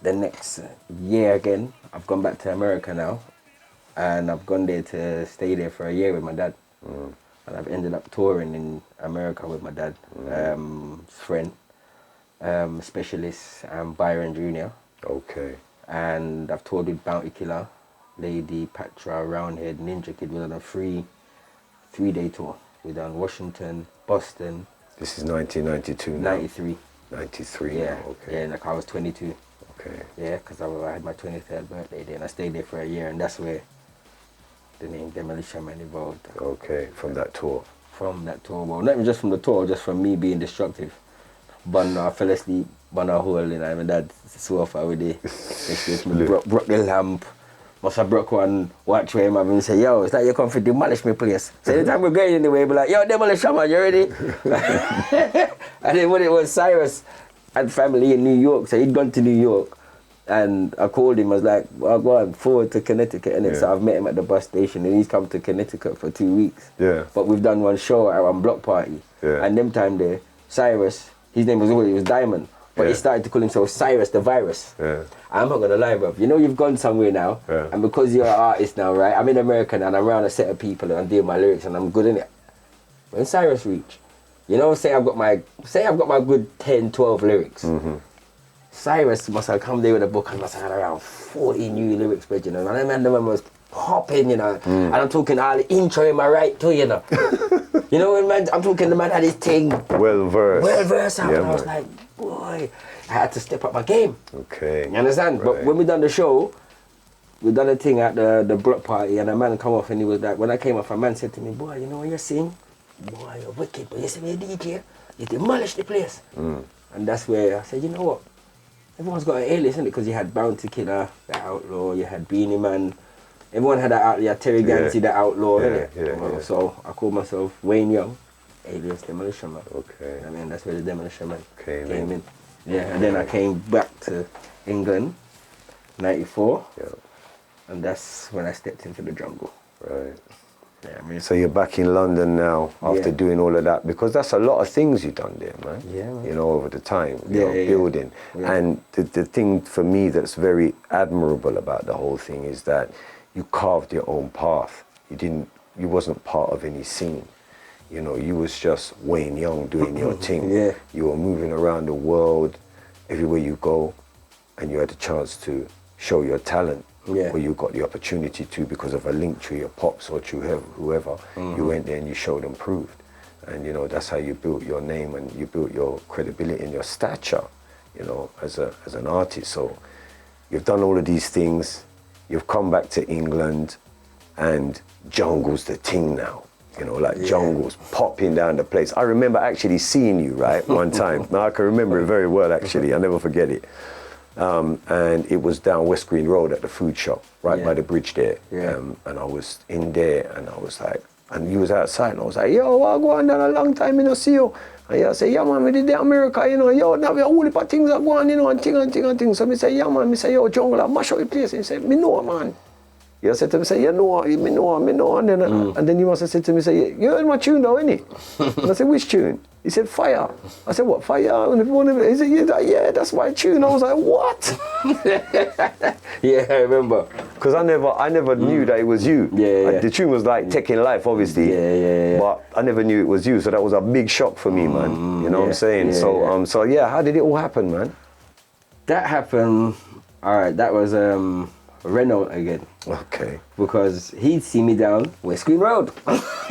the next year again, I've gone back to America now, and I've gone there to stay there for a year with my dad. And I've ended up touring in America with my dad, friend, specialist, Byron Jr. Okay. And I've toured with Bounty Killer, Lady, Patra, Roundhead, Ninja Kid. We done a three-day tour. We done Washington, Boston. This is 1992 now? 93. 93, yeah. Okay. Yeah, like I was 22. Okay. Yeah, because I had my 23rd birthday there, and I stayed there for a year, and that's where the name Demolition Man evolved. Okay, from that tour? From that tour. Well, not even just from the tour, just from me being destructive. But I fell asleep, but I hole, and my dad swore off over there. broke the lamp. Must have broke one watch where him having say, yo, it's like you come for demolish me place. So anytime we're going anyway, be like, yo, Demolition Man, you ready? And then when it was Cyrus had family in New York, so he'd gone to New York. And I called him, I was like, well, go on, forward to Connecticut, innit? Yeah. So I've met him at the bus station, and he's come to Connecticut for 2 weeks. Yeah. But we've done one show at one block party. Yeah. And them time there, Cyrus, his name was Diamond, but he started to call himself Cyrus the Virus. Yeah. I'm not gonna lie, bro. You know you've gone somewhere now, and because you're an artist now, right? I'm in America and I'm around a set of people and I'm doing my lyrics and I'm good in it. When Cyrus reach, you know, say I've got my good 10, 12 lyrics. Cyrus must have come there with a book and must have had around 40 new lyrics, but you know, and I remember was popping, you know, and I'm talking all the intro in my right too, you know. You know, when man, I'm talking, the man had his thing well versed out, and I was like, boy, I had to step up my game. Okay. You understand? Right. But when we done the show, we done a thing at the block party, and a man come off and he was like, when I came off, a man said to me, boy, you know when you sing, boy, you're wicked, but you see me a DJ, you demolish the place. And that's where I said, you know what? Everyone's got an A-list, isn't it? Because you had Bounty Killer, the Outlaw, you had Beanie Man. Everyone had that outlaw, you had Terry Gancy, the Outlaw, innit? Yeah. So I called myself Wayne Young, alias Demolition Man. Okay. I mean, that's where the Demolition Man came in. Yeah, and then I came back to England, 94. Yeah. And that's when I stepped into the jungle. Right. Yeah, I mean, so you're back in London now after doing all of that, because that's a lot of things you've done there, man. Yeah, man. You know, over the time, you know, building. Yeah. And the thing for me that's very admirable about the whole thing is that you carved your own path. You wasn't part of any scene. You know, you was just Wayne Young doing your thing. Yeah. You were moving around the world, everywhere you go, and you had a chance to show your talent. Yeah. Where you got the opportunity to, because of a link to your pops or to whoever, you went there and you showed and proved. And you know, that's how you built your name and you built your credibility and your stature, you know, as an artist. So you've done all of these things, you've come back to England, and jungle's the thing now. You know, like jungle's popping down the place. I remember actually seeing you, right, one time. Now I can remember it very well, actually. I'll never forget it. And it was down West Green Road at the food shop, right by the bridge there. Yeah. And I was in there, and I was like, and you was outside, and I was like, yo, I go on down a long time, you know, see you. And I say, yeah, man, we did that America, you know, yo, now we have all the things that go on, you know, and thing. So I say, yeah, man, I say, yo, jungle, I mash up the place. And he said, me know, man. You said to me, say, you know, me know. And then you must have said to me, say, you heard my tune though, innit? And I said, which tune? He said, Fire. I said, what, Fire? He said, yeah, that's my tune. I was like, what? Yeah, I remember. Because I never knew that it was you. Yeah. The tune was like Taking Life, obviously. Yeah. But I never knew it was you, so that was a big shock for me, man. You know what I'm saying? So how did it all happen, man? That happened, all right, that was Renault again. Okay. Because he'd see me down West Green Road.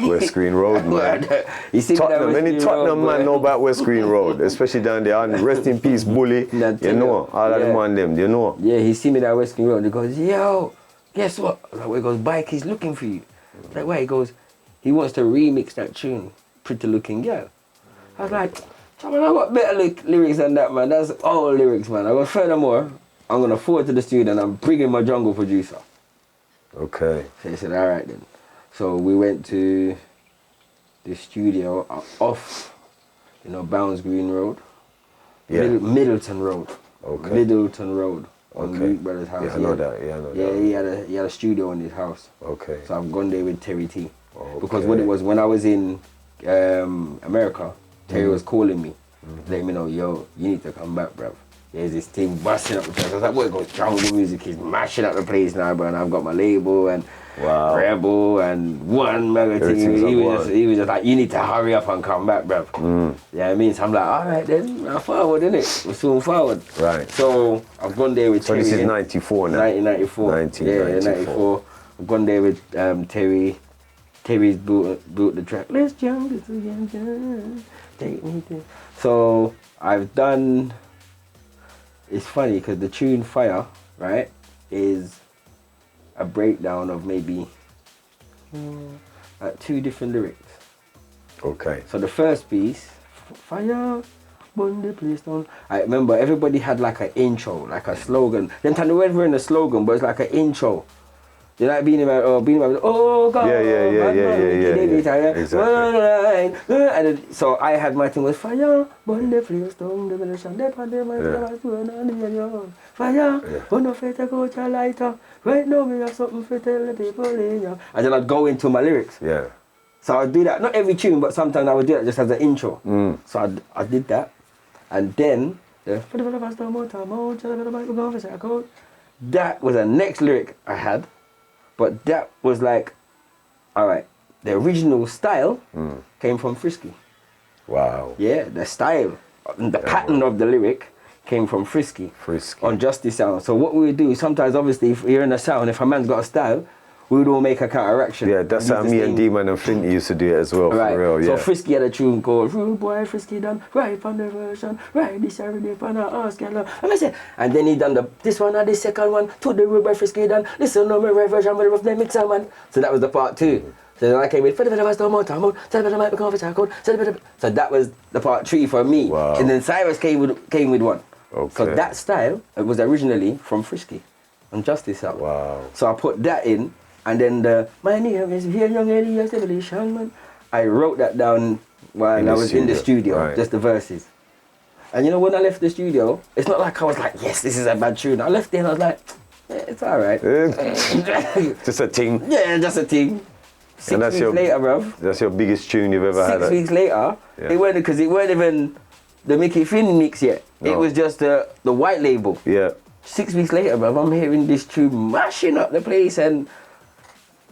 West Green Road, man. He see Tottenham, any Tottenham man know about West Green Road, especially down there. And rest in peace, Bully. You know, all of them on them, you know. Yeah, he see me down West Green Road. He goes, yo, guess what? I was like, well, he goes, Bike, he's looking for you. Like, why? He goes, he wants to remix that tune, Pretty Looking Girl. I was like, I got better lyrics than that, man. That's all lyrics, man. I go, furthermore, I'm going to forward to the studio and I'm bringing my jungle producer. Okay. So he said, all right then. So we went to the studio off, you know, Bounds Green Road. Yeah. Middleton Road. Okay. Middleton Road. On Luke Brothers' house. Yeah, I know that. Yeah, I know that. He had a studio in his house. Okay. So I've gone there with Terry T. Okay. Because what it was, when I was in America, Terry was calling me, letting me know, yo, you need to come back, bruv. there's this thing busting up the place. I was like, what, it goes, jungle music is mashing up the place now, bro. And I've got my label and Rebel and One magazine. He was just like, you need to hurry up and come back, bro. Yeah, I mean, so I'm like, all right then, I'm forward, innit? We're soon forward. Right. So I've gone there with Terry. So this is 94 now? 1994. 1994. Yeah, 94. I've gone there with Terry. Terry's built the track. Let's jump together. Take me to. So I've done. It's funny because the tune Fire, right, is a breakdown of maybe like 2 different lyrics. Okay. So the first piece, Fire, burn the place down. I remember everybody had like an intro, like a slogan. Them time they weren't in a slogan, but it's like an intro. You like being about, oh God, yeah. Exactly. And then, so I had my thing was fire, burn the place down, demolition, fire, burn the fate, go to lighter. Right now we have something to tell the people in ya. And then I'd go into my lyrics. Yeah. So I'd do that, not every tune, but sometimes I would do it just as an intro. So I did that, and then that was the next lyric I had. But that was like, all right, the original style came from Frisky. Wow. Yeah, the style, the pattern of the lyric came from Frisky. On Justice Sound. So what we would do, sometimes obviously if you're in a sound, if a man's got a style, we would all make a counteraction. Yeah, that's how me and D-Man and Flinty used to do it as well, right. For real, yeah. So Frisky had a tune called Rude Boy Frisky done, right on the version, right this every day on the Oscar. And then he done this one and the second one, to the Rude Boy Frisky done, listen to my version with the mixer man. So that was the part 2. So then I came with, so that was the part 3 for me. Wow. And then Cyrus came with one. Okay. So that style, it was originally from Frisky on Justice Sound. Wow. So I put that in. And then my name is here, young Elias, Demolition, man. I wrote that down while I was in the studio, right. Just the verses. And you know, when I left the studio, it's not like I was like, yes, this is a bad tune. I left it and I was like, yeah, it's all right. Just a ting. Yeah, just a ting. 6 weeks later, bruv. That's your biggest tune you've ever had. 6 weeks later, it weren't because it weren't even the Mickey Finn mix yet. No. It was just the white label. Yeah. 6 weeks later, bruv, I'm hearing this tune mashing up the place and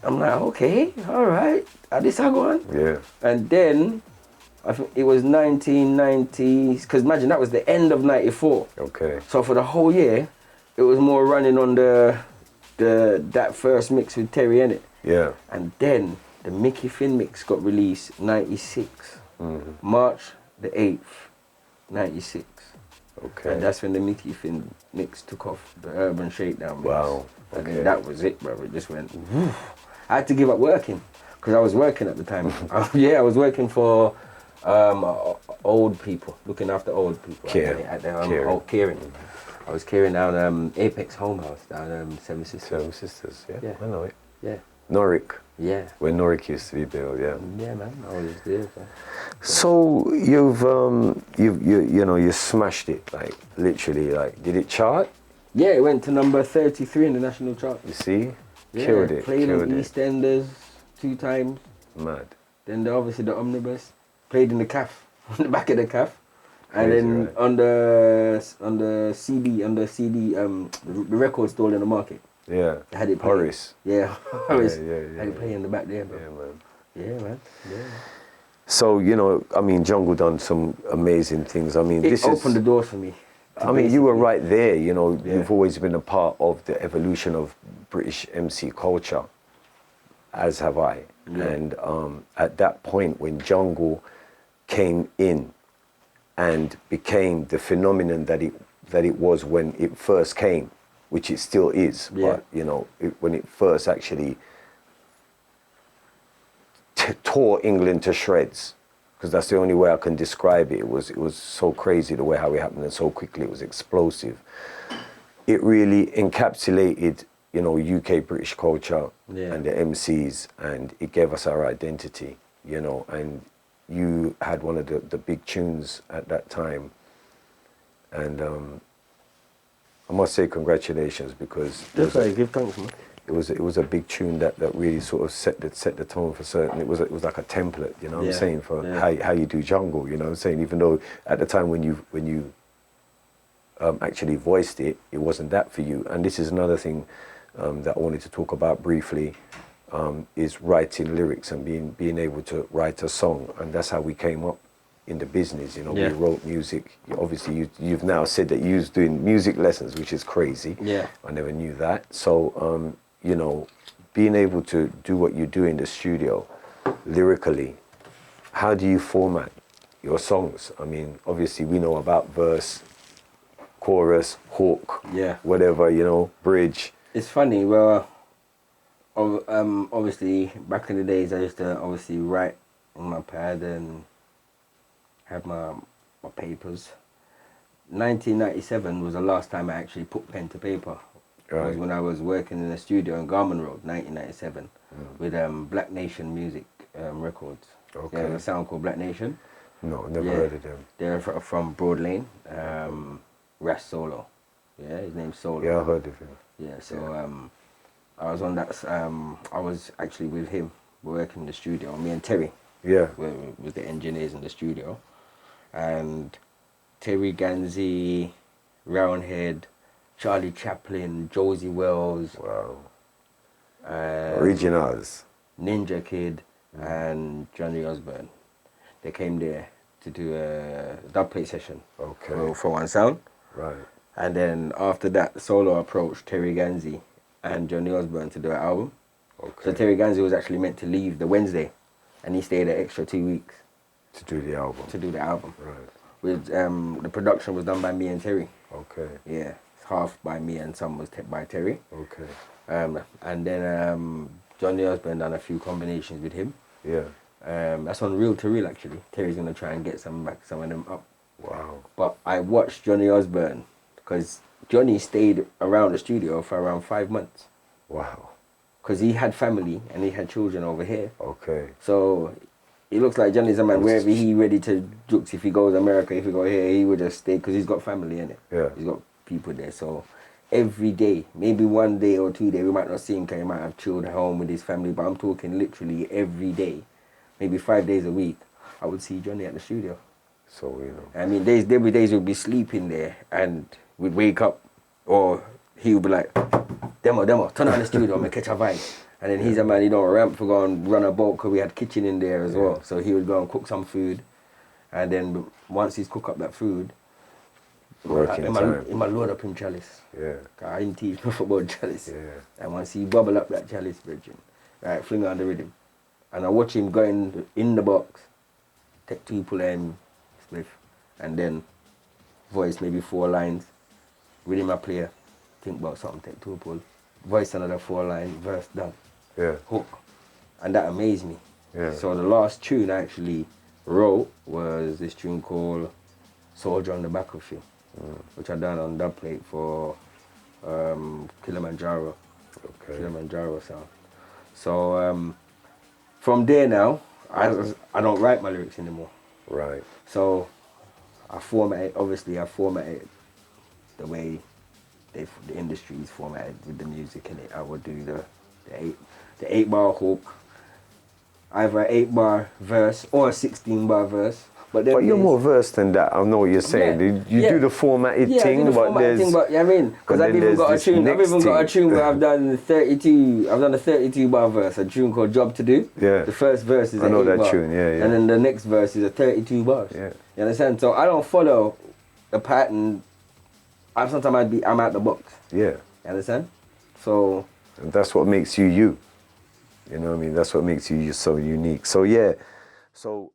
I'm like, okay, all right, this I go on. Yeah. And then, I think it was 1990, because imagine that was the end of 94. Okay. So for the whole year, it was more running on that first mix with Terry in it. Yeah. And then the Mickey Finn mix got released 96, March the 8th, 96. Okay. And that's when the Mickey Finn mix took off, the Urban Shakedown mix. Wow. And then that was it, bro. It just went, woof. I had to give up working because I was working at the time. I was working for old people, looking after old people. Caring. Caring. I was caring down Apex Home House, down Seven Sisters. Seven Sisters, yeah. I know it. Yeah. Norwich. Yeah. Where Norwich used to be built, yeah. Yeah, man. I was there. So you smashed it, like literally, like did it chart? Yeah, it went to number 33 in the national chart. You see? Yeah, killed it. Played on EastEnders 2 times. Mad. Then obviously the omnibus. Played in the CAF, on the back of the CAF. And Crazy, then right. on the CD, the record store in the market. Yeah. I had it playing. Horace. Yeah, Horace. Yeah. Had it playing in the back there, bro. Yeah, man. Yeah, man. Yeah. So, Jungle done some amazing things. I mean, It opened the doors for me. You were right there, Yeah. You've always been a part of the evolution of British MC culture, as have I. Yeah. And at that point when Jungle came in and became the phenomenon that it was when it first came, which it still is, but when it first actually tore England to shreds, because that's the only way I can describe it. It was so crazy the way how it happened and so quickly. It was explosive. It really encapsulated, UK British culture and the MCs, and it gave us our identity, and you had one of the big tunes at that time. And I must say congratulations, because give thanks, man. It was a big tune that really sort of set the tone for certain. It was like a template, what I'm saying, for how you do jungle, what I'm saying. Even though at the time when you actually voiced it, it wasn't that for you. And this is another thing that I wanted to talk about briefly, is writing lyrics and being able to write a song. And that's how we came up in the business. You know, we wrote music. Obviously, you've now said that you was doing music lessons, which is crazy. Yeah. I never knew that. So, you know, being able to do what you do in the studio, lyrically, how do you format your songs? I mean, obviously, we know about verse, chorus, hook, whatever, you know, bridge. It's funny, well, obviously, back in the days, I used to obviously write on my pad and have my papers. 1997 was the last time I actually put pen to paper. Right. It was when I was working in a studio in Garman Road, 1997, with Black Nation Music Records. Okay. They have a sound called Black Nation. No, never heard of them. They're from Broad Lane. Ras Solo. Yeah, his name's Solo. Yeah, I heard of him. Yeah, so I was on that. I was actually with him, working in the studio. Me and Terry. Yeah. With the engineers in the studio, and Terry Ganzi, Roundhead, Charlie Chaplin, Josie Wells. Wow. Originals. Ninja Kid and Johnny Osborne. They came there to do a dubplate session. Okay. For One Sound. Right. And then after that, Solo approached Terry Ganzi and Johnny Osborne to do an album. Okay. So Terry Ganzi was actually meant to leave the Wednesday, and he stayed an extra 2 weeks. To do the album. To do the album. Right. With the production was done by me and Terry. Okay. Yeah, half by me and some was by Terry. Okay. And then Johnny Osborne done a few combinations with him. Yeah. That's on Reel to Reel actually. Terry's gonna try and get some of them up. Wow. But I watched Johnny Osborne because Johnny stayed around the studio for around 5 months. Wow. Because he had family and he had children over here. Okay. So it looks like Johnny's a man, wherever he ready to jukes, if he goes America, if he go here, he would just stay because he's got family in it. Yeah. He's got people there. So every day, maybe 1 day or 2 days, we might not see him because he might have chilled at home with his family, but I'm talking literally every day, maybe 5 days a week, I would see Johnny at the studio. So, you know. I mean, there be days we'd be sleeping there and we'd wake up, or he would be like, Demo, turn on the studio, I'm gonna catch a vibe. And then he's a man, he don't ramp for go and run a boat because we had kitchen in there as well. So he would go and cook some food. And then once he's cooked up that food, he might load up him chalice. Yeah. I didn't teach him about chalice. Yeah. And once he bubble up that chalice, virgin, right, fling it on the rhythm. And I watch him go in the box, take 2 pull and spliff, and then voice maybe 4 lines, rhythm I play, think about something, take 2 pull, voice another 4 line, verse done. Yeah. Hook. And that amazed me. Yeah. So the last tune I actually wrote was this tune called Soldier on the Battlefield, which I done on dubplate for Kilimanjaro. Okay. Kilimanjaro sound. So from there now, I don't write my lyrics anymore. Right. So I format it the way the industry is formatted with the music in it. I would do the 8-bar hook, either an 8-bar verse or a 16-bar verse. But you're more versed than that. I know what you're saying. You do the formatted thing, but there's... I mean, because I've even got a tune. I've even got a tune where I've done a 32-bar verse, a tune called "Job to Do." Yeah. The first verse is I know that 8-bar, tune. Yeah. and then the next verse is a 32 bars. Yeah. You understand? So I don't follow the pattern. Sometimes I'm out the box. Yeah. You understand? So. And that's what makes you you. You know what I mean? That's what makes you so unique. So yeah. So.